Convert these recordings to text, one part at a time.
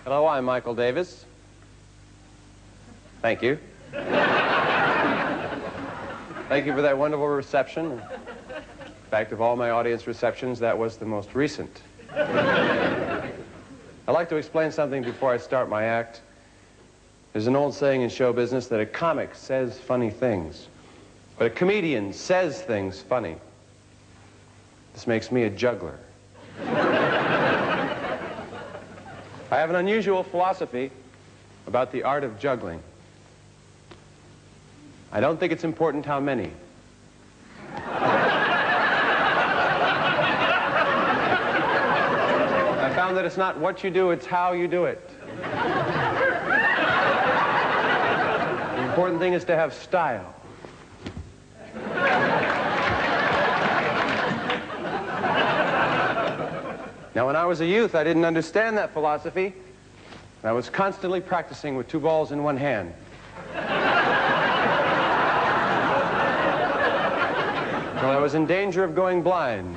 Hello, I'm Michael Davis. Thank you. Thank you for that wonderful reception. In fact, of all my audience receptions, that was the most recent. I'd like to explain something before I start my act. There's an old saying in show business that a comic says funny things, but a comedian says things funny. This makes me a juggler. I have an unusual philosophy about the art of juggling. I don't think it's important how many. I found that it's not what you do, it's how you do it. The important thing is to have style. Now, when I was a youth, I didn't understand that philosophy. I was constantly practicing with 2 balls in one hand. Until I was in danger of going blind.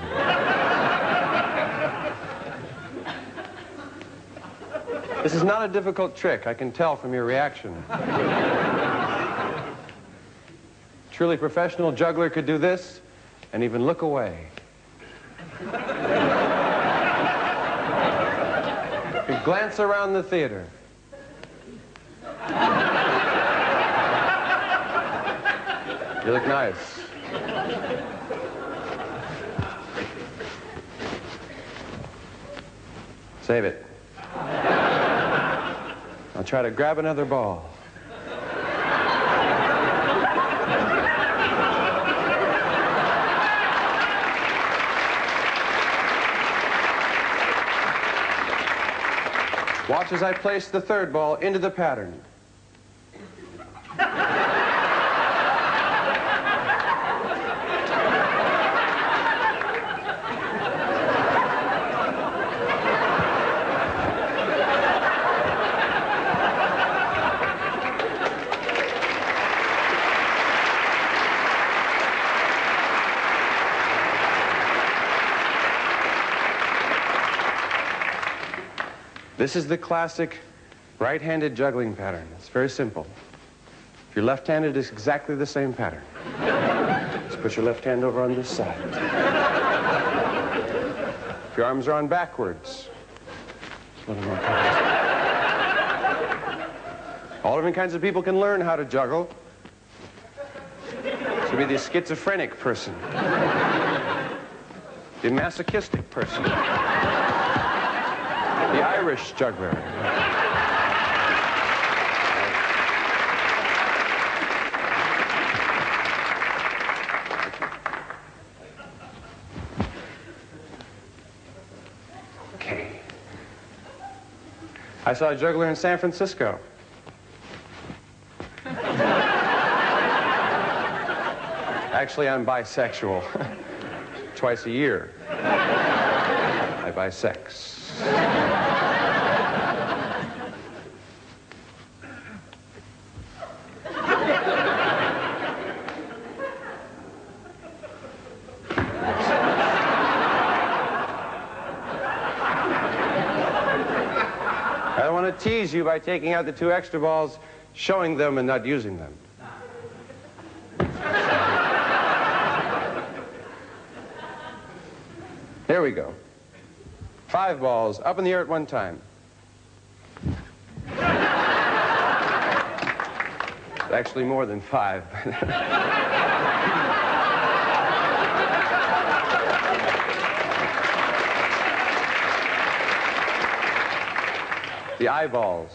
This is not a difficult trick, I can tell from your reaction. Truly professional juggler could do this and even look away. Could glance around the theater. You look nice. Save it. I'll try to grab another ball. Watch as I place the 3rd ball into the pattern. This is the classic right-handed juggling pattern. It's very simple. If you're left-handed, it's exactly the same pattern. Just put your left hand over on this side. If your arms are on backwards, a little more comfortable. All different kinds of people can learn how to juggle. This would be the schizophrenic person, the masochistic person, the Irish juggler. Okay. I saw a juggler in San Francisco. Actually, I'm bisexual. Twice a year, I bisex. I don't want to tease you by taking out the 2 extra balls, showing them and not using them. There we go. 5 balls up in the air at one time. Actually more than 5. The eyeballs.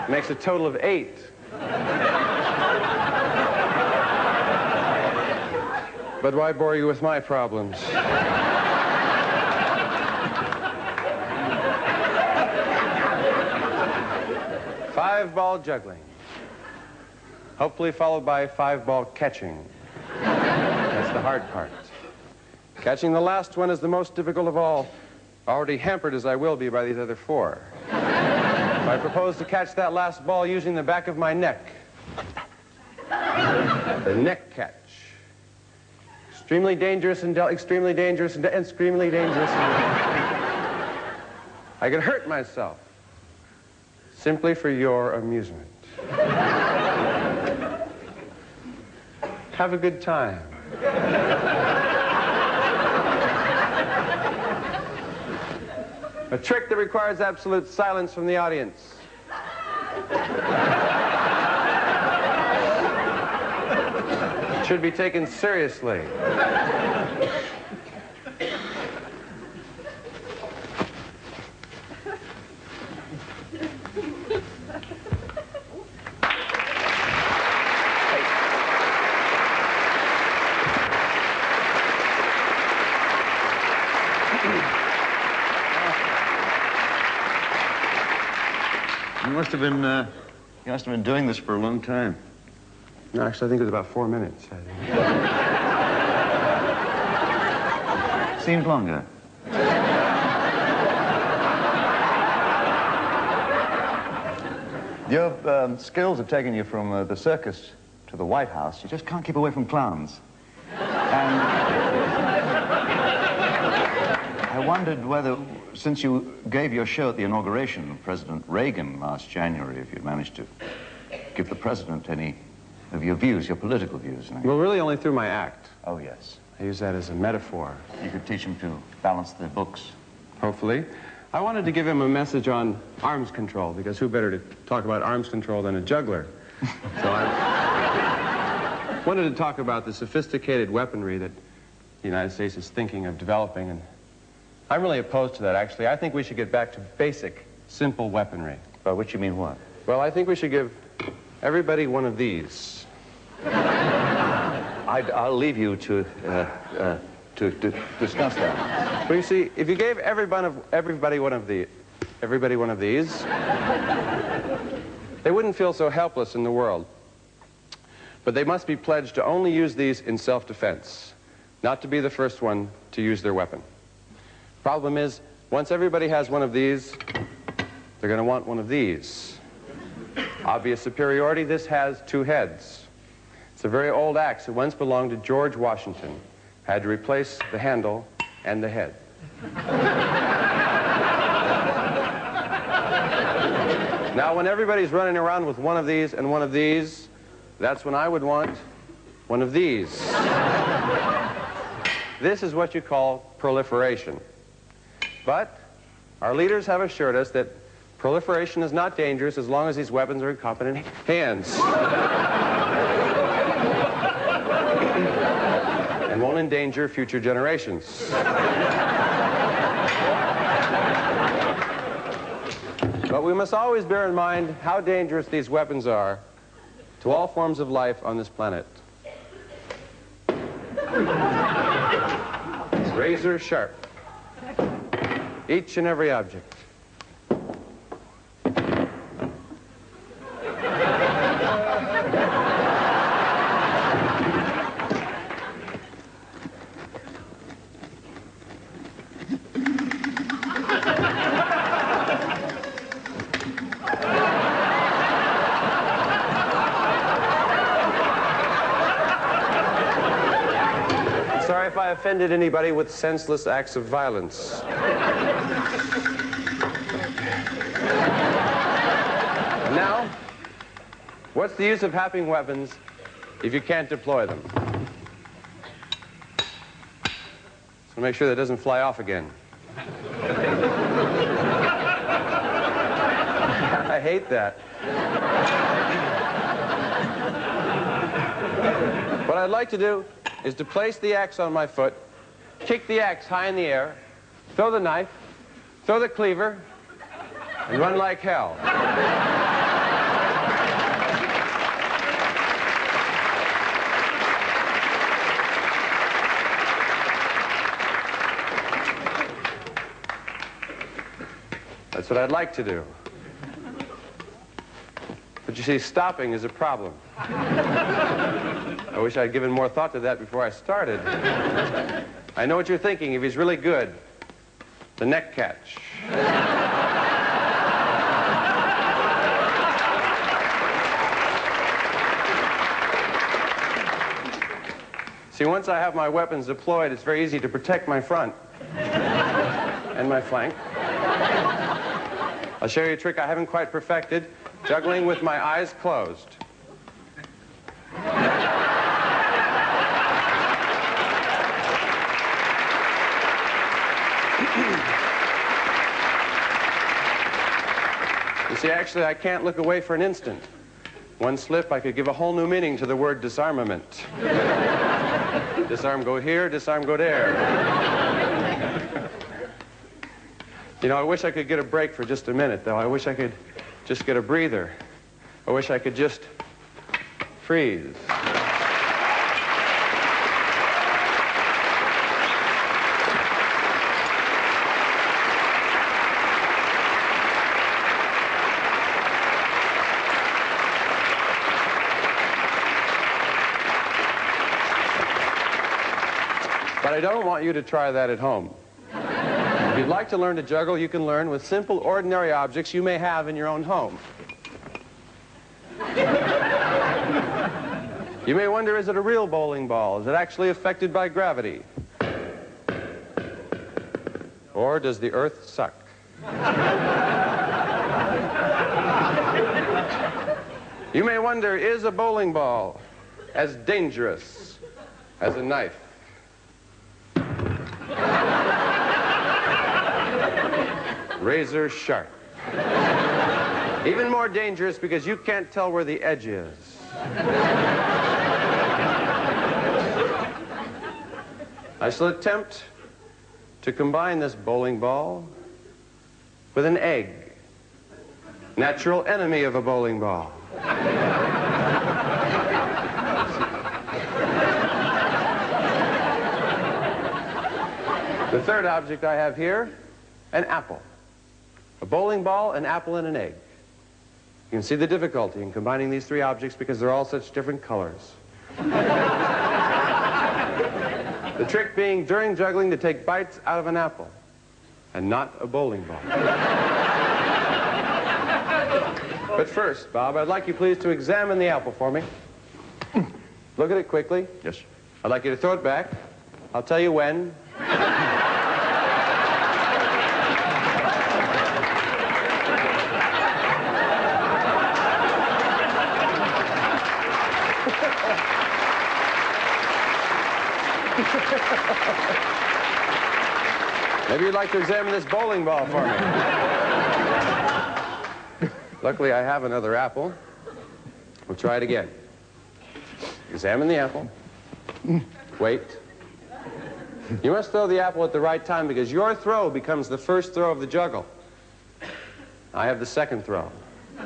Makes a total of 8. But why bore you with my problems? 5-ball juggling. Hopefully followed by 5-ball catching. That's the hard part. Catching the last one is the most difficult of all, already hampered as I will be by these other 4. I propose to catch that last ball using the back of my neck. The neck catch. Extremely dangerous and extremely dangerous and extremely dangerous. I could hurt myself simply for your amusement. Have a good time. A trick that requires absolute silence from the audience. Should be taken seriously. You must have been doing this for a long time. No, actually, I think it was about 4 minutes. Seemed longer. Your skills have taken you from the circus to the White House. You just can't keep away from clowns. And I wondered whether, since you gave your show at the inauguration of President Reagan last January, if you'd managed to give the president any of your views, your political views. Well, really only through my act. Oh, yes. I use that as a metaphor. You could teach him to balance the books. Hopefully. I wanted to give him a message on arms control, because who better to talk about arms control than a juggler? So I wanted to talk about the sophisticated weaponry that the United States is thinking of developing, and I'm really opposed to that, actually. I think we should get back to basic, simple weaponry. By which you mean what? Well, I think we should give everybody one of these. I'll leave you to discuss that. Well, you see, if you gave everybody one of these, they wouldn't feel so helpless in the world. But they must be pledged to only use these in self-defense, not to be the first one to use their weapon. Problem is, once everybody has one of these, they're going to want one of these. Obvious superiority, this has two heads. It's a very old axe. It once belonged to George Washington. Had to replace the handle and the head. Now, when everybody's running around with one of these and one of these, that's when I would want one of these. This is what you call proliferation. But our leaders have assured us that proliferation is not dangerous as long as these weapons are in competent hands. And won't endanger future generations. But we must always bear in mind how dangerous these weapons are to all forms of life on this planet. Razor sharp. Each and every object. Sorry if I offended anybody with senseless acts of violence. Now, what's the use of having weapons if you can't deploy them? So make sure that doesn't fly off again. I hate that. What I'd like to do is to place the axe on my foot, kick the axe high in the air, throw the knife, throw the cleaver, and run like hell. That's what I'd like to do. But you see, stopping is a problem. I wish I'd given more thought to that before I started. I know what you're thinking. If he's really good, the neck catch. See, once I have my weapons deployed, it's very easy to protect my front and my flank. I'll show you a trick I haven't quite perfected, juggling with my eyes closed. You see, actually, I can't look away for an instant. One slip, I could give a whole new meaning to the word disarmament. Disarm, go here, disarm, go there. You know, I wish I could get a break for just a minute, though. I wish I could just get a breather. I wish I could just freeze. But I don't want you to try that at home. If you'd like to learn to juggle, you can learn with simple, ordinary objects you may have in your own home. You may wonder, is it a real bowling ball? Is it actually affected by gravity? Or does the earth suck? You may wonder, is a bowling ball as dangerous as a knife? Razor sharp. Even more dangerous because you can't tell where the edge is. I shall attempt to combine this bowling ball with an egg, natural enemy of a bowling ball. The third object I have here, an apple. A bowling ball, an apple, and an egg. You can see the difficulty in combining these three objects because they're all such different colors. The trick being, during juggling, to take bites out of an apple and not a bowling ball. But first, Bob, I'd like you please to examine the apple for me. Look at it quickly. Yes. I'd like you to throw it back. I'll tell you when. Maybe you'd like to examine this bowling ball for me. Luckily, I have another apple. We'll try it again. Examine the apple. Wait. You must throw the apple at the right time because your throw becomes the first throw of the juggle. I have the second throw. Go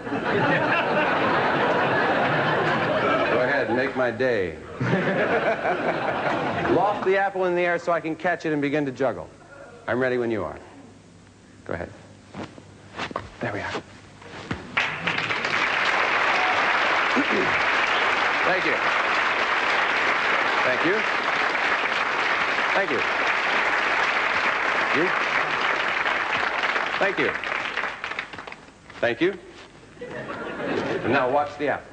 ahead and make my day. Loft the apple in the air so I can catch it and begin to juggle. I'm ready when you are. Go ahead. There we are. Thank you. Thank you. Thank you. Thank you. Thank you. And now watch the apple.